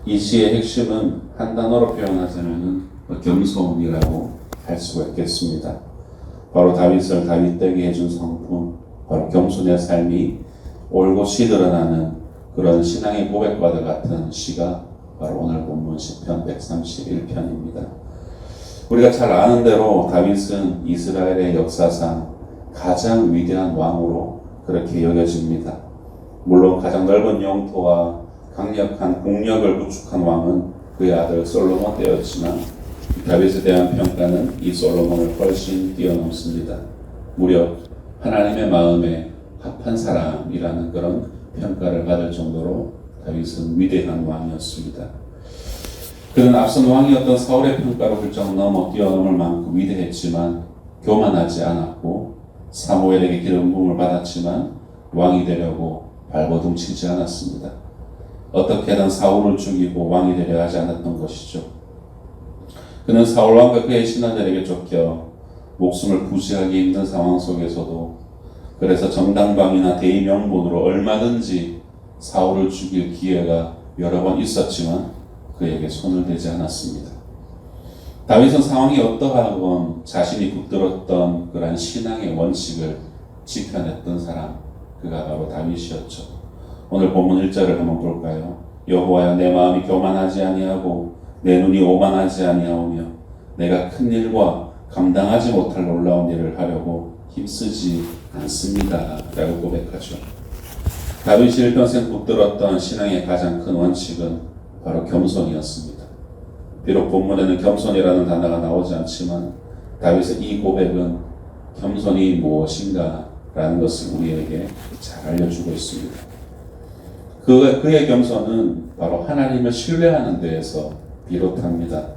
이 시의 핵심은 한 단어로 표현하자면 겸손이라고 할 수가 있겠습니다. 바로 다윗을 다윗되게 해준 성품, 바로 겸손의 삶이 올곧이 드러나는 그런 신앙의 고백과도 같은 시가 바로 오늘 본문 시편 131편입니다. 우리가 잘 아는 대로 다윗은 이스라엘의 역사상 가장 위대한 왕으로 그렇게 여겨집니다. 물론 가장 넓은 영토와 강력한 국력을 구축한 왕은 그의 아들 솔로몬 때였지만 다윗에 대한 평가는 이 솔로몬을 훨씬 뛰어넘습니다. 무려 하나님의 마음에 합한 사람이라는 그런 평가를 받을 정도로 다윗은 위대한 왕이었습니다. 그는 앞선 왕이었던 사울의 평가로 훌쩍 넘어 뛰어넘을 만큼 위대했지만 교만하지 않았고 사무엘에게 기름 부음을 받았지만 왕이 되려고 발버둥 치지 않았습니다. 어떻게든 사울을 죽이고 왕이 되려 하지 않았던 것이죠. 그는 사울왕과 그의 신하들에게 쫓겨 목숨을 부지하기 힘든 상황 속에서도 그래서 정당방위나 대의명분으로 얼마든지 사울을 죽일 기회가 여러 번 있었지만 그에게 손을 대지 않았습니다. 다윗은 상황이 어떠하건 자신이 붙들었던 그러한 신앙의 원칙을 지켜냈던 사람, 그가 바로 다윗이었죠. 오늘 본문 1절을 한번 볼까요? 여호와여, 내 마음이 교만하지 아니하고 내 눈이 오만하지 아니하오며 내가 큰 일과 감당하지 못할 놀라운 일을 하려고 힘쓰지 않습니다 라고 고백하죠. 다윗이 일평생 붙들었던 신앙의 가장 큰 원칙은 바로 겸손이었습니다. 비록 본문에는 겸손이라는 단어가 나오지 않지만 다윗의 이 고백은 겸손이 무엇인가 라는 것을 우리에게 잘 알려주고 있습니다. 그의 겸손은 바로 하나님을 신뢰하는 데에서 비롯합니다.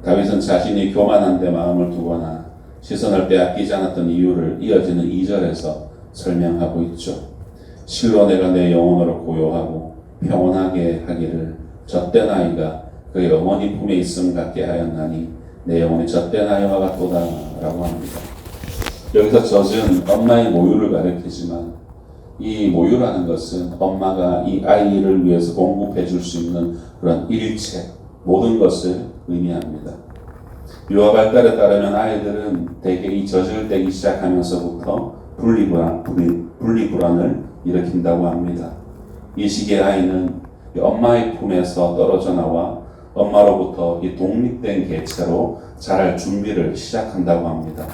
다윗은 자신이 교만한 데 마음을 두거나 시선을 빼앗기지 않았던 이유를 이어지는 2절에서 설명하고 있죠. 실로 내가 내 영혼으로 고요하고 평온하게 하기를 젖된 아이가 그의 어머니 품에 있음 같게 하였나니 내 영혼이 젖된 아이와 같도다 라고 합니다. 여기서 젖은 엄마의 모유를 가리키지만 이 모유라는 것은 엄마가 이 아이를 위해서 공급해 줄 수 있는 그런 일체, 모든 것을 의미합니다. 유아 발달에 따르면 아이들은 대개 이 젖을 떼기 시작하면서부터 분리불안을 일으킨다고 합니다. 이 시기의 아이는 엄마의 품에서 떨어져 나와 엄마로부터 이 독립된 개체로 자랄 준비를 시작한다고 합니다.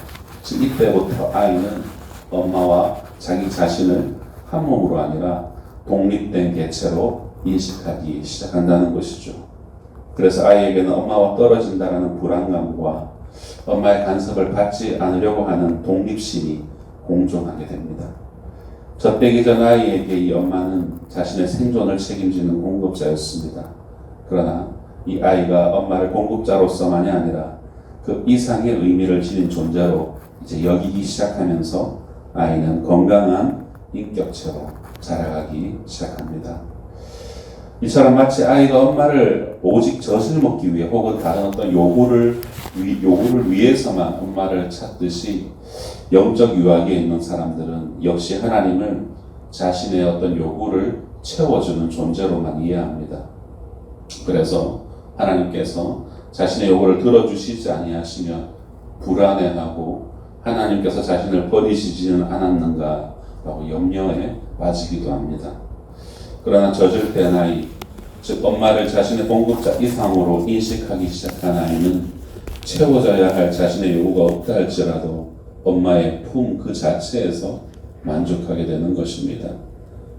즉 이때부터 아이는 엄마와 자기 자신을 한 몸으로 아니라 독립된 개체로 인식하기 시작한다는 것이죠. 그래서 아이에게는 엄마와 떨어진다는 불안감과 엄마의 간섭을 받지 않으려고 하는 독립심이 공존하게 됩니다. 젖되기 전 아이에게 이 엄마는 자신의 생존을 책임지는 공급자였습니다. 그러나 이 아이가 엄마를 공급자로서만이 아니라 그 이상의 의미를 지닌 존재로 이제 여기기 시작하면서 아이는 건강한 인격체로 자라가기 시작합니다. 이처럼 마치 아이가 엄마를 오직 젖을 먹기 위해 혹은 다른 어떤 요구를 위해서만 엄마를 찾듯이 영적 유학에 있는 사람들은 역시 하나님을 자신의 어떤 요구를 채워주는 존재로만 이해합니다. 그래서 하나님께서 자신의 요구를 들어주시지 아니하시며 불안해하고 하나님께서 자신을 버리시지는 않았는가 라고 염려에 빠지기도 합니다. 그러나 젖을 땐 아이, 즉 엄마를 자신의 공급자 이상으로 인식하기 시작한 아이는 채워져야 할 자신의 요구가 없다 할지라도 엄마의 품 그 자체에서 만족하게 되는 것입니다.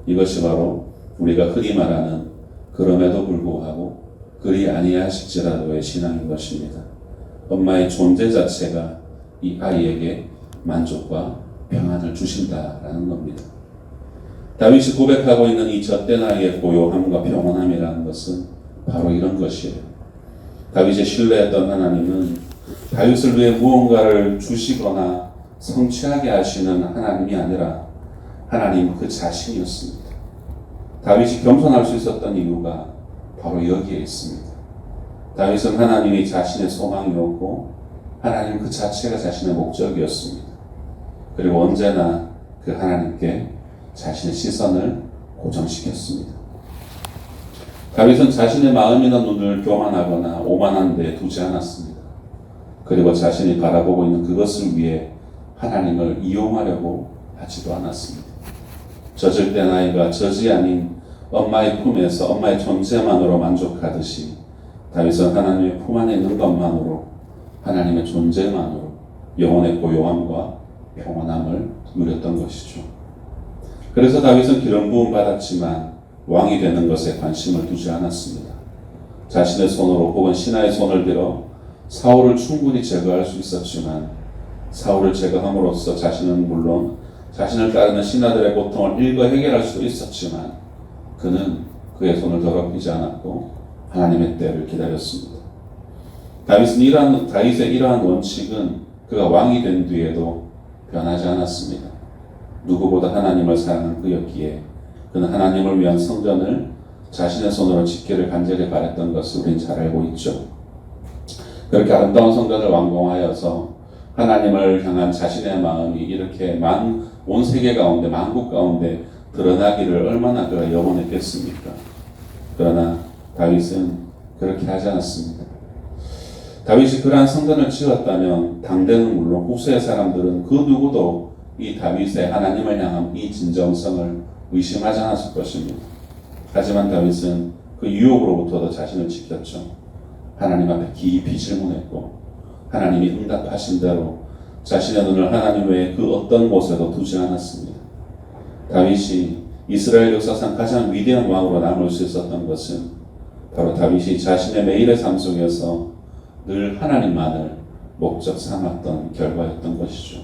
이것이 바로 우리가 흔히 말하는 그럼에도 불구하고 그리 아니하실지라도의 신앙인 것입니다. 엄마의 존재 자체가 이 아이에게 만족과 평안을 주신다라는 겁니다. 다윗이 고백하고 있는 이 젖된 아이의 고요함과 평온함이라는 것은 바로 이런 것이에요. 다윗이 신뢰했던 하나님은 다윗을 위해 무언가를 주시거나 성취하게 하시는 하나님이 아니라 하나님 그 자신이었습니다. 다윗이 겸손할 수 있었던 이유가 바로 여기에 있습니다. 다윗은 하나님이 자신의 소망이었고 하나님 그 자체가 자신의 목적이었습니다. 그리고 언제나 그 하나님께 자신의 시선을 고정시켰습니다. 다윗은 자신의 마음이나 눈을 교만하거나 오만한 데 두지 않았습니다. 그리고 자신이 바라보고 있는 그것을 위해 하나님을 이용하려고 하지도 않았습니다. 젖을 때 나이가 젖이 아닌 엄마의 품에서 엄마의 존재만으로 만족하듯이 다윗은 하나님의 품 안에 있는 것만으로, 하나님의 존재만으로 영혼의 고요함과 평온함을 누렸던 것이죠. 그래서 다윗은 기름 부음 받았지만 왕이 되는 것에 관심을 두지 않았습니다. 자신의 손으로 혹은 신하의 손을 들어 사울을 충분히 제거할 수 있었지만, 사울을 제거함으로써 자신은 물론 자신을 따르는 신하들의 고통을 일거 해결할 수도 있었지만, 그는 그의 손을 더럽히지 않았고 하나님의 때를 기다렸습니다. 다윗의 이러한 원칙은 그가 왕이 된 뒤에도 변하지 않았습니다. 누구보다 하나님을 사랑한 그였기에 그는 하나님을 위한 성전을 자신의 손으로 짓기를 간절히 바랬던 것을 우린 잘 알고 있죠. 그렇게 아름다운 성전을 완공하여서 하나님을 향한 자신의 마음이 이렇게 온 세계 가운데, 만국 가운데 드러나기를 얼마나 그가 염원했겠습니까? 그러나 다윗은 그렇게 하지 않았습니다. 다윗이 그러한 성전을 지었다면 당대는 물론 후세의 사람들은 그 누구도 이 다윗의 하나님을 향한 이 진정성을 의심하지 않았을 것입니다. 하지만 다윗은 그 유혹으로부터도 자신을 지켰죠. 하나님 앞에 깊이 질문했고 하나님이 응답하신 대로 자신의 눈을 하나님 외에 그 어떤 곳에도 두지 않았습니다. 다윗이 이스라엘 역사상 가장 위대한 왕으로 남을 수 있었던 것은 바로 다윗이 자신의 매일의 삶 속에서 늘 하나님만을 목적 삼았던 결과였던 것이죠.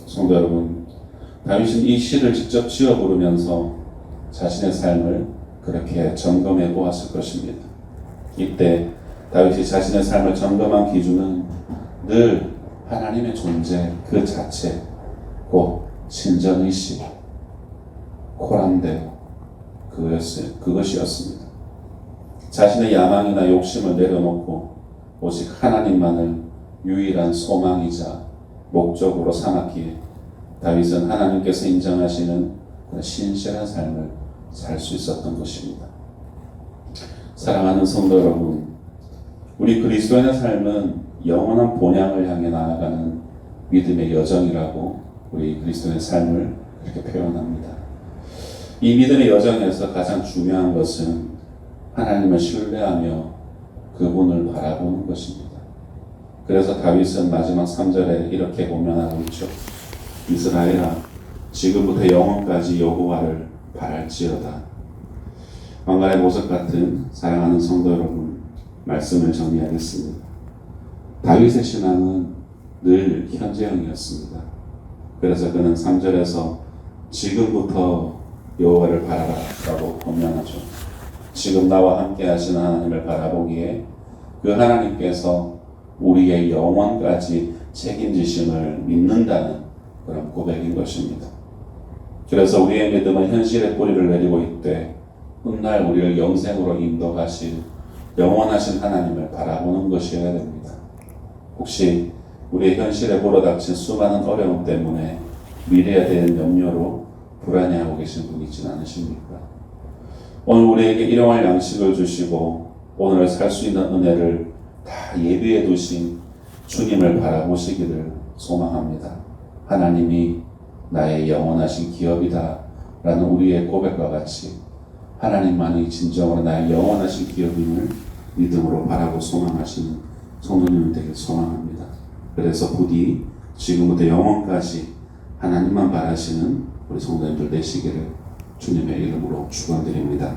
성도 여러분, 다윗은 이 시를 직접 지어 부르면서 자신의 삶을 그렇게 점검해 보았을 것입니다. 이때 다윗이 자신의 삶을 점검한 기준은 늘 하나님의 존재 그 자체, 곧 신전의식, 코란데오, 그것이었습니다. 자신의 야망이나 욕심을 내려놓고 오직 하나님만을 유일한 소망이자 목적으로 삼았기에 다윗은 하나님께서 인정하시는 신실한 삶을 살 수 있었던 것입니다. 사랑하는 성도 여러분, 우리 그리스도인의 삶은 영원한 본향을 향해 나아가는 믿음의 여정이라고 우리 그리스도인의 삶을 그렇게 표현합니다. 이 믿음의 여정에서 가장 중요한 것은 하나님을 신뢰하며 그분을 바라보는 것입니다. 그래서 다윗은 마지막 3절에 이렇게 고면하고 있죠. 이스라엘아, 지금부터 영원까지 여호와를 바랄지어다. 왕관의 보석 같은 사랑하는 성도 여러분, 말씀을 정리하겠습니다. 다윗의 신앙은 늘 현재형이었습니다. 그래서 그는 3절에서 지금부터 여호와를 바라라 라고 권면하죠. 지금 나와 함께 하시는 하나님을 바라보기에 그 하나님께서 우리의 영원까지 책임지심을 믿는다는 그런 고백인 것입니다. 그래서 우리의 믿음은 현실의 뿌리를 내리고 있되 훗날 우리를 영생으로 인도하실 영원하신 하나님을 바라보는 것이어야 됩니다. 혹시 우리의 현실에 불어닥친 수많은 어려움 때문에 미래에 대한 염려로 불안해하고 계신 분 있지는 않으십니까? 오늘 우리에게 일용할 양식을 주시고 오늘을 살 수 있는 은혜를 다 예비해 두신 주님을 바라보시기를 소망합니다. 하나님이 나의 영원하신 기업이다 라는 우리의 고백과 같이 하나님만이 진정으로 나의 영원하신 기업임을 믿음으로 바라고 소망하시는 성도님을 되길 소망합니다. 그래서 부디 지금부터 영원까지 하나님만 바라시는 우리 성도님들 되시기를 주님의 이름으로 축원드립니다.